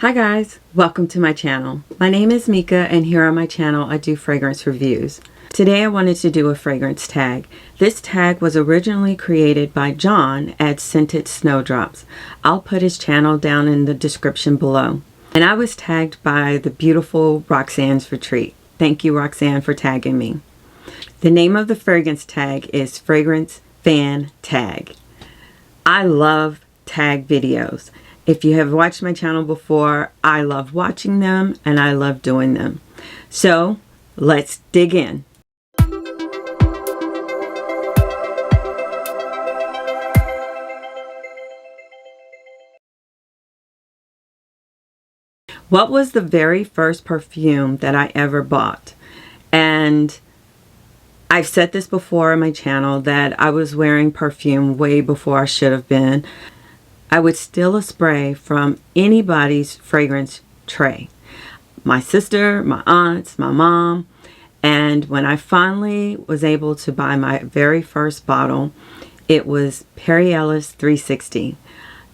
Hi guys, welcome to my channel. My name is Mika and here on my channel I do fragrance reviews. Today I wanted to do a fragrance tag. This tag was originally created by John at Scented Snowdrops. I'll put his channel down in the description below. And I was tagged by the beautiful Roxanne's Retreat. Thank you, Roxanne, for tagging me. The name of the fragrance tag is Fragrance Fan Tag. I love tag videos. If you have watched my channel before, I love watching them and I love doing them. So let's dig in. What was the very first perfume that I ever bought? And I've said this before on my channel that I was wearing perfume way before I should have been. I would steal a spray from anybody's fragrance tray. My sister, my aunts, my mom. And when I finally was able to buy my very first bottle, it was Perry Ellis 360.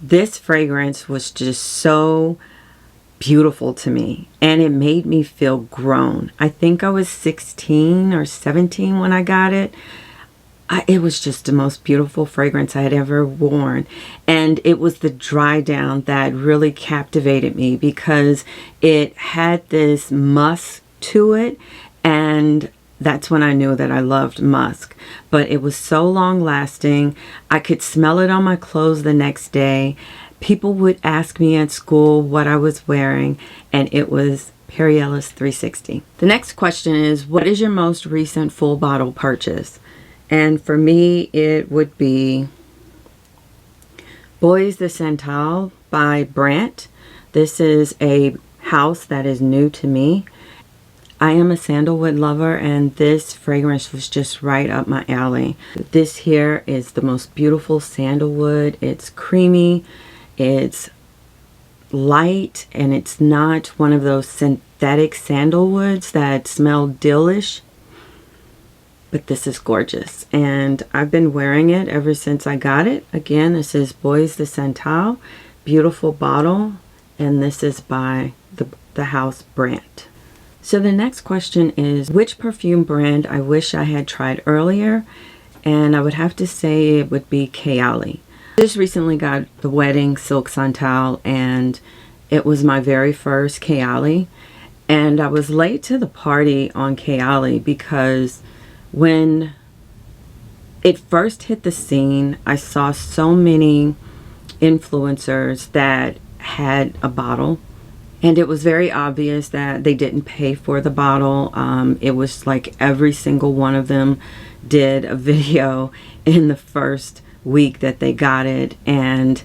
This fragrance was just so beautiful to me and it made me feel grown. I think I was 16 or 17 when I got it. It was just the most beautiful fragrance I had ever worn, and it was the dry down that really captivated me because it had this musk to it, and that's when I knew that I loved musk. But it was so long lasting. I could smell it on my clothes the next day. People would ask me at school what I was wearing, and it was Perry Ellis 360. The next question is, what is your most recent full bottle purchase? And for me, it would be Bois de Santal by Brandt. This is a house that is new to me. I am a sandalwood lover and this fragrance was just right up my alley. This here is the most beautiful sandalwood. It's creamy, it's light, and it's not one of those synthetic sandalwoods that smell dillish. But this is gorgeous and I've been wearing it ever since I got it. Again, this is Bois de Santal, beautiful bottle, and this is by the house Brandt. So the next question is, which perfume brand I wish I had tried earlier? And I would have to say it would be Kayali. I just recently got the wedding Silk Santal and it was my very first Kayali. And I was late to the party on Kayali because when it first hit the scene, I saw so many influencers that had a bottle, and it was very obvious that they didn't pay for the bottle. It was like every single one of them did a video in the first week that they got it, and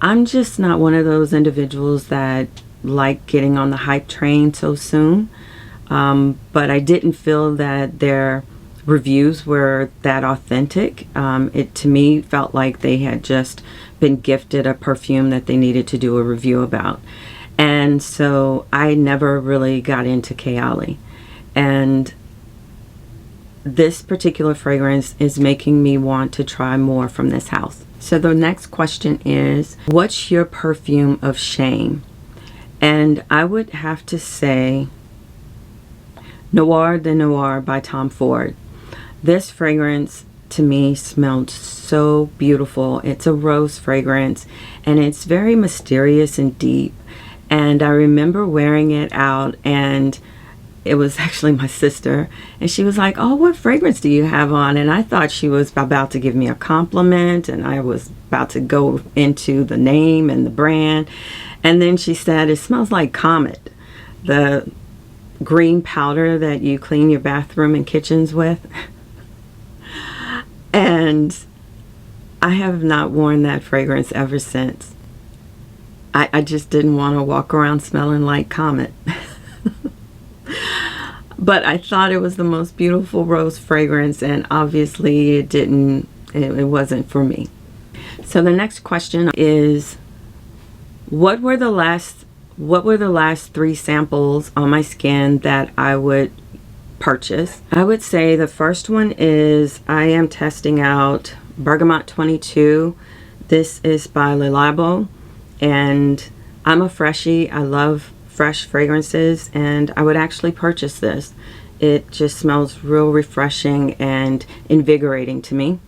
I'm just not one of those individuals that like getting on the hype train so soon. But I didn't feel that their reviews were that authentic. It to me felt like they had just been gifted a perfume that they needed to do a review about, and so I never really got into Kayali, and this particular fragrance is making me want to try more from this house. So the next question is, what's your perfume of shame? And I would have to say Noir de Noir by Tom Ford. This fragrance to me smelled so beautiful. It's a rose fragrance and it's very mysterious and deep. And I remember wearing it out, and it was actually my sister, and she was like, "Oh, what fragrance do you have on?" And I thought she was about to give me a compliment and I was about to go into the name and the brand. And then she said, "It smells like Comet, the green powder that you clean your bathroom and kitchens with." And I have not worn that fragrance ever since. I just didn't want to walk around smelling like Comet. But I thought it was the most beautiful rose fragrance, and obviously it wasn't for me. So the next question is, what were the last 3 samples on my skin that I would purchase? I would say the first one is, I am testing out Bergamot 22. This is by Le Labo, and I'm a freshie. I love fresh fragrances, and I would actually purchase this. It just smells real refreshing and invigorating to me.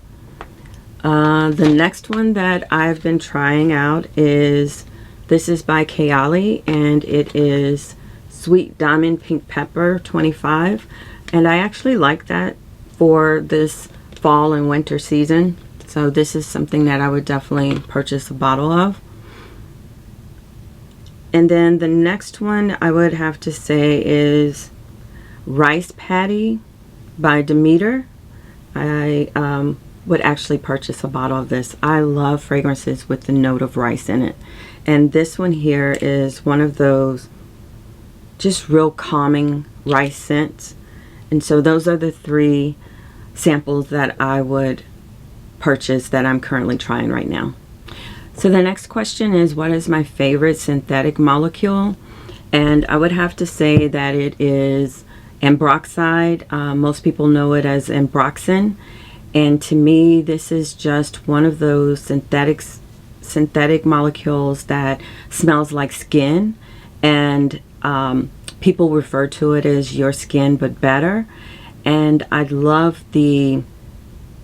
The next one that I've been trying out is, this is by Kayali, and it is Sweet Diamond Pink Pepper 25. And I actually like that for this fall and winter season. So this is something that I would definitely purchase a bottle of. And then the next one I would have to say is Rice Patty by Demeter. I would actually purchase a bottle of this. I love fragrances with the note of rice in it. And this one here is one of those just real calming rice scents. And so those are the 3 samples that I would purchase that I'm currently trying right now. So the next question is, what is my favorite synthetic molecule? And I would have to say that it is ambroxide. Most people know it as ambroxan. And to me, this is just one of those synthetic molecules that smells like skin. And people refer to it as your skin but better. And I love the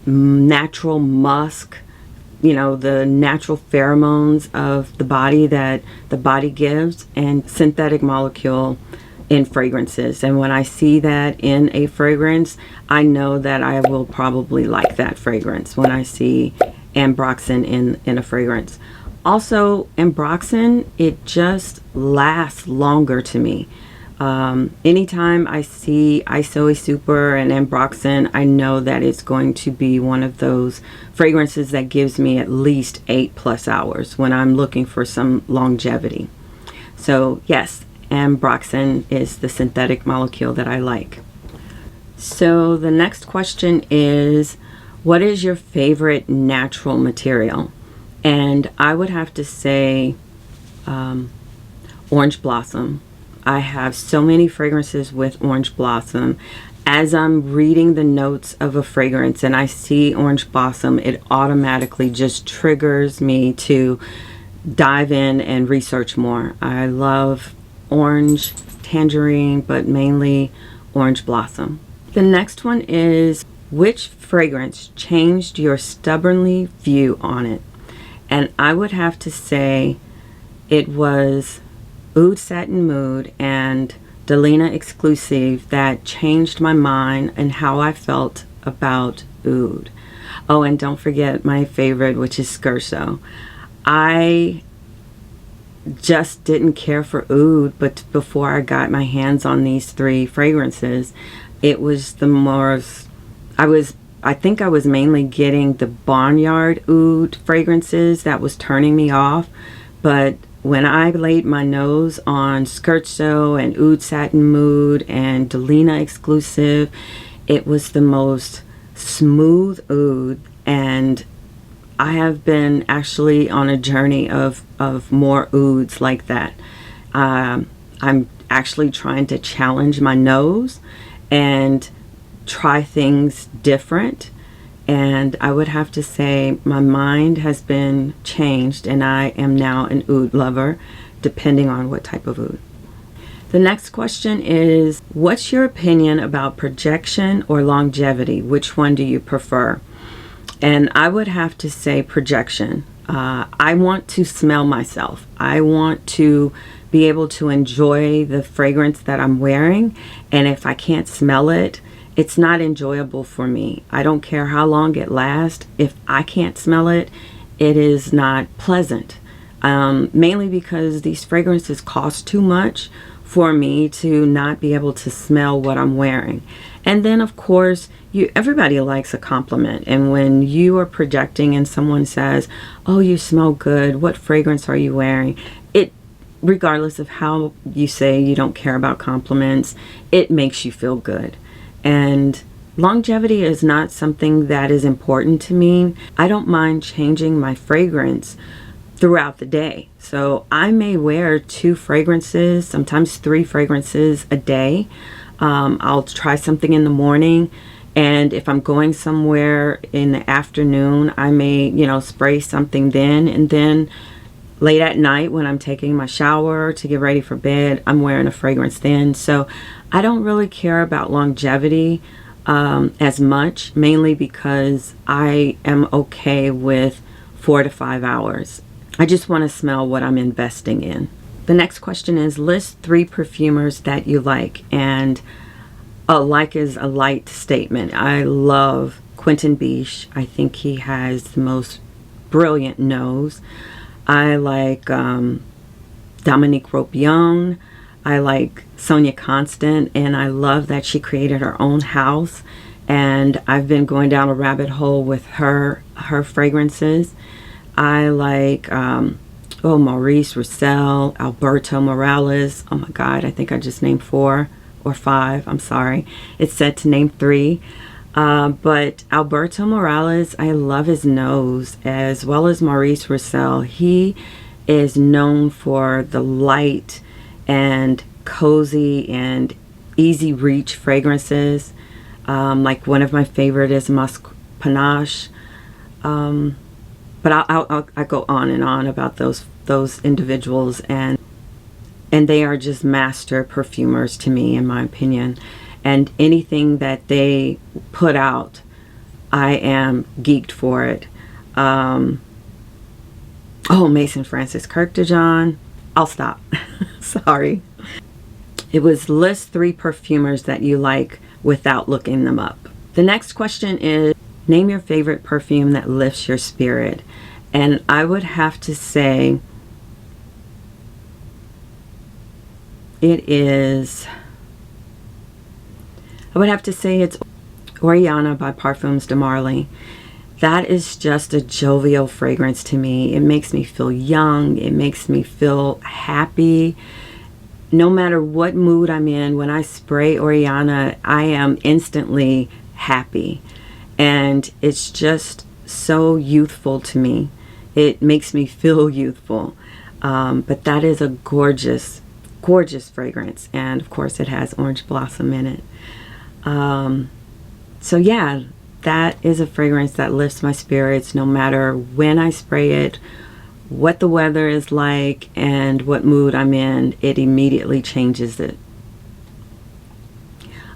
natural musk, you know, the natural pheromones of the body that the body gives, and synthetic molecule in fragrances. And when I see that in a fragrance, I know that I will probably like that fragrance when I see ambroxan in a fragrance. Also, ambroxan, it just lasts longer to me. Anytime I see Isoe Super and ambroxan, I know that it's going to be one of those fragrances that gives me at least 8+ hours when I'm looking for some longevity. So yes, ambroxan is the synthetic molecule that I like. So the next question is, what is your favorite natural material? And I would have to say orange blossom. I have so many fragrances with orange blossom. As I'm reading the notes of a fragrance and I see orange blossom, it automatically just triggers me to dive in and research more. I love orange, tangerine, but mainly orange blossom. The next one is, which fragrance changed your stubbornly view on it? And I would have to say it was Oud Satin Mood and Delina Exclusive that changed my mind and how I felt about oud. Oh, and don't forget my favorite, which is Scherzo. I just didn't care for oud, but before I got my hands on these 3 fragrances, it was the most, I think I was mainly getting the barnyard oud fragrances that was turning me off. But when I laid my nose on Scherzo and Oud Satin Mood and Delina Exclusive, it was the most smooth oud, and I have been actually on a journey of more ouds like that. I'm actually trying to challenge my nose and try things different. And I would have to say my mind has been changed, and I am now an oud lover, depending on what type of oud. The next question is, what's your opinion about projection or longevity? Which one do you prefer? And I would have to say projection. I want to smell myself. I want to be able to enjoy the fragrance that I'm wearing. And if I can't smell it, it's not enjoyable for me. I don't care how long it lasts. If I can't smell it, it is not pleasant. Mainly because these fragrances cost too much for me to not be able to smell what I'm wearing. And then of course, everybody likes a compliment. And when you are projecting and someone says, "Oh, you smell good. What fragrance are you wearing?" Regardless of how you say you don't care about compliments, it makes you feel good. And longevity is not something that is important to me. I don't mind changing my fragrance throughout the day. So I may wear 2 fragrances, sometimes 3 fragrances a day. I'll try something in the morning, and if I'm going somewhere in the afternoon, I may, spray something then, and then late at night when I'm taking my shower to get ready for bed, I'm wearing a fragrance then. So I don't really care about longevity as much, mainly because I am okay with 4 to 5 hours. I just want to smell what I'm investing in. The next question is, list 3 perfumers that you like. And like is a light statement. I love Quentin Biche. I think he has the most brilliant nose. I like Dominique Ropion. I like Sonia Constant, and I love that she created her own house. And I've been going down a rabbit hole with her fragrances. I like Maurice Roussel, Alberto Morales. Oh my God, I think I just named 4 or 5. I'm sorry. It's said to name 3. But Alberto Morales, I love his nose, as well as Maurice Roussel. He is known for the light and cozy and easy reach fragrances. Like one of my favorite is Musk Panache. But I go on and on about those individuals, and they are just master perfumers to me, in my opinion. And anything that they put out, I am geeked for it. Mason Francis Kurkdjian. I'll stop. Sorry. It was list 3 perfumers that you like without looking them up. The next question is, name your favorite perfume that lifts your spirit. And I would have to say it's Oriana by Parfums de Marly. That is just a jovial fragrance to me. It makes me feel young. It makes me feel happy. No matter what mood I'm in, when I spray Oriana, I am instantly happy. And it's just so youthful to me. It makes me feel youthful. But that is a gorgeous, gorgeous fragrance. And of course it has orange blossom in it. So yeah, that is a fragrance that lifts my spirits no matter when I spray it, what the weather is like, and what mood I'm in. It immediately changes it.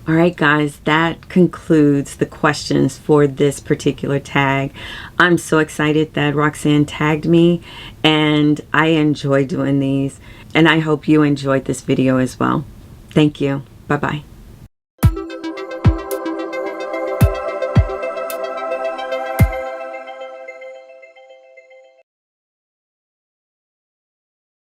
Alright guys, that concludes the questions for this particular tag. I'm so excited that Roxanne tagged me, and I enjoy doing these, and I hope you enjoyed this video as well. Thank you. Bye-bye.